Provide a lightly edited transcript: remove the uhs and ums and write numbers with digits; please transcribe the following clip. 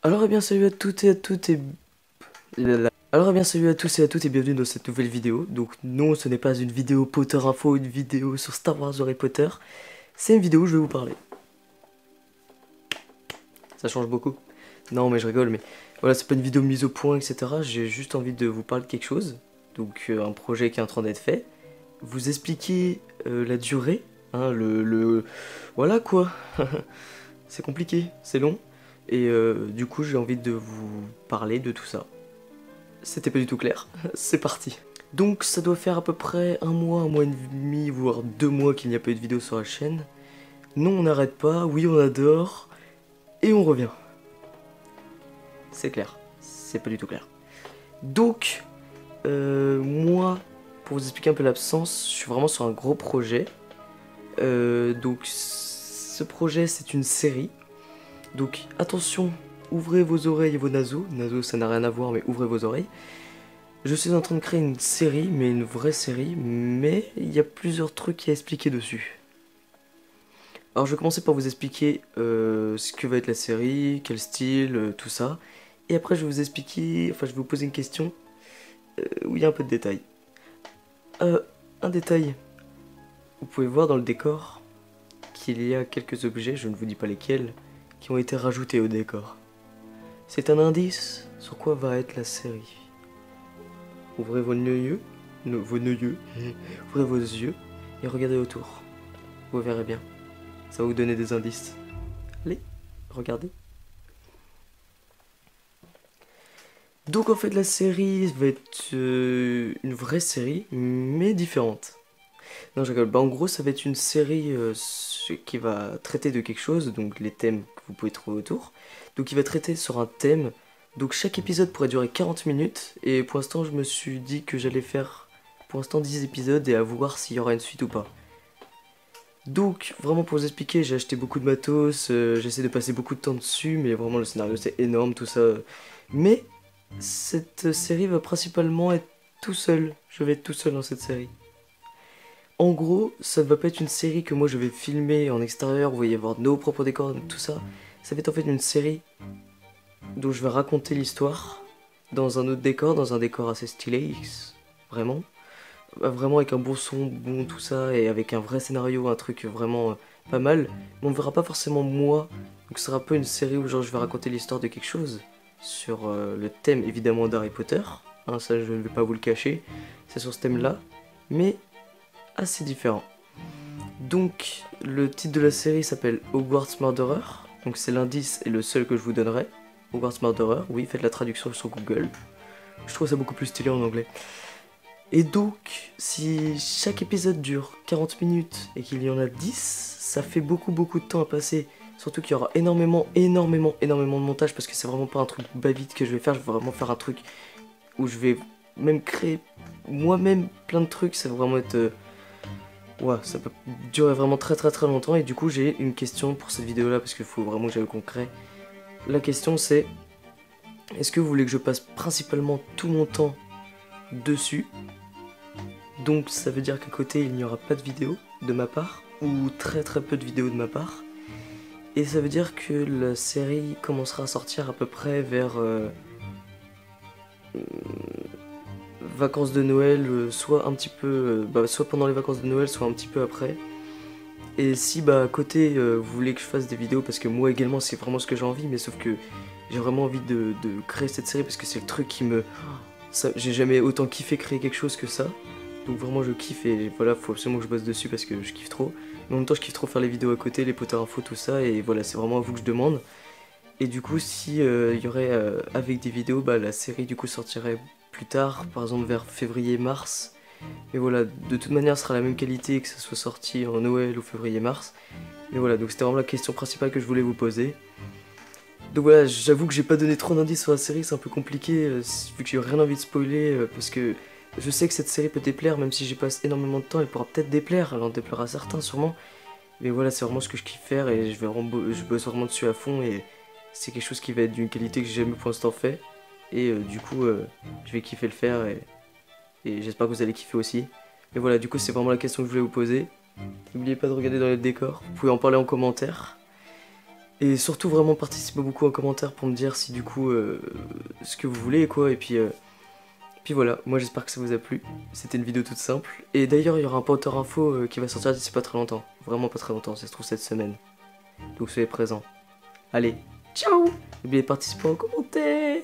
Alors eh bien salut à toutes et à toutes et... Alors eh bien salut à tous et à toutes et bienvenue dans cette nouvelle vidéo. Donc non, ce n'est pas une vidéo Potter Info, une vidéo sur Star Wars Harry Potter. C'est une vidéo où je vais vous parler. Ça change beaucoup. Non mais je rigole, mais voilà, c'est pas une vidéo mise au point, etc. J'ai juste envie de vous parler de quelque chose. Donc un projet qui est en train d'être fait. Vous expliquer la durée, hein, Voilà quoi. C'est compliqué, c'est long. Et du coup j'ai envie de vous parler de tout ça. C'était pas du tout clair, c'est parti. Donc ça doit faire à peu près un mois et demi, voire 2 mois qu'il n'y a pas eu de vidéo sur la chaîne. Non, on n'arrête pas, oui on adore, et on revient. C'est clair, c'est pas du tout clair. Donc, moi, pour vous expliquer un peu l'absence, je suis vraiment sur un gros projet. Donc ce projet c'est une série. Donc attention, ouvrez vos oreilles et vos naseaux. Naseaux ça n'a rien à voir mais ouvrez vos oreilles. Je suis en train de créer une série, mais une vraie série, mais il y a plusieurs trucs à expliquer dessus. Alors je vais commencer par vous expliquer ce que va être la série, quel style, tout ça. Et après je vais vous expliquer, enfin je vais vous poser une question où il y a un peu de détails. Un détail, vous pouvez voir dans le décor qu'il y a quelques objets, je ne vous dis pas lesquels, qui ont été rajoutés au décor. C'est un indice sur quoi va être la série. Ouvrez vos yeux, ouvrez vos yeux et regardez autour. Vous verrez bien. Ça va vous donner des indices. Allez, regardez. Donc en fait la série va être une vraie série, mais différente. Non je rigole, bah en gros ça va être une série qui va traiter de quelque chose, donc les thèmes que vous pouvez trouver autour. Donc il va traiter sur un thème, donc chaque épisode pourrait durer 40 minutes, et pour l'instant je me suis dit que j'allais faire pour l'instant 10 épisodes et à voir s'il y aura une suite ou pas. Donc, vraiment pour vous expliquer, j'ai acheté beaucoup de matos, j'essaie de passer beaucoup de temps dessus, mais vraiment le scénario c'est énorme, tout ça. Mais, cette série va principalement être tout seul, je vais être tout seul dans cette série. En gros, ça ne va pas être une série que moi je vais filmer en extérieur, vous voyez avoir nos propres décors, tout ça. Ça va être en fait une série dont je vais raconter l'histoire dans un autre décor, dans un décor assez stylé, vraiment. Vraiment avec un bon son, bon tout ça, et avec un vrai scénario, un truc vraiment pas mal. Mais on verra pas forcément moi, donc ce sera un peu une série où genre je vais raconter l'histoire de quelque chose, sur le thème évidemment d'Harry Potter, hein, ça je ne vais pas vous le cacher, c'est sur ce thème là, mais assez différent. Donc le titre de la série s'appelle Hogwarts Murderer, donc c'est l'indice et le seul que je vous donnerai. Hogwarts Murderer, oui faites la traduction sur Google, je trouve ça beaucoup plus stylé en anglais. Et donc, si chaque épisode dure 40 minutes et qu'il y en a 10, ça fait beaucoup de temps à passer. Surtout qu'il y aura énormément de montage parce que c'est vraiment pas un truc va-vite que je vais faire. Je vais vraiment faire un truc où je vais même créer moi-même plein de trucs. Ça va vraiment être... ouais, ça peut durer vraiment très longtemps. Et du coup, j'ai une question pour cette vidéo-là parce qu'il faut vraiment que j'aille au concret. La question c'est, est-ce que vous voulez que je passe principalement tout mon temps dessus? Donc ça veut dire qu'à côté il n'y aura pas de vidéo de ma part, ou très peu de vidéos de ma part. Et ça veut dire que la série commencera à sortir à peu près vers vacances de Noël, soit un petit peu, soit pendant les vacances de Noël, soit un petit peu après. Et si à côté vous voulez que je fasse des vidéos, parce que moi également c'est vraiment ce que j'ai envie, mais sauf que j'ai vraiment envie de créer cette série parce que c'est le truc qui me... J'ai jamais autant kiffé créer quelque chose que ça. Donc vraiment je kiffe et voilà, faut absolument que je bosse dessus parce que je kiffe trop. Mais en même temps je kiffe trop faire les vidéos à côté, les Potter Info, tout ça, et voilà, c'est vraiment à vous que je demande. Et du coup si il y aurait avec des vidéos, la série du coup sortirait plus tard, par exemple vers février-mars. Mais voilà, de toute manière ce sera la même qualité que ça soit sorti en Noël ou février-mars. Mais voilà, donc c'était vraiment la question principale que je voulais vous poser. Donc voilà, j'avoue que j'ai pas donné trop d'indices sur la série, c'est un peu compliqué, vu que j'ai rien envie de spoiler, parce que je sais que cette série peut déplaire, même si j'y passe énormément de temps, elle pourra peut-être déplaire, elle en déplaira certains sûrement. Mais voilà, c'est vraiment ce que je kiffe faire et je bosse vraiment dessus à fond et c'est quelque chose qui va être d'une qualité que j'ai jamais pour l'instant fait. Et du coup, je vais kiffer le faire et j'espère que vous allez kiffer aussi. Mais voilà, du coup, c'est vraiment la question que je voulais vous poser. N'oubliez pas de regarder dans les décors, vous pouvez en parler en commentaire. Et surtout vraiment participez beaucoup en commentaire pour me dire si du coup ce que vous voulez quoi. Et puis voilà, moi j'espère que ça vous a plu. C'était une vidéo toute simple. Et d'ailleurs il y aura un Potter Info qui va sortir d'ici pas très longtemps. Vraiment pas très longtemps, ça se trouve cette semaine. Donc soyez présents. Allez, ciao! N'oubliez de participer en commentaire.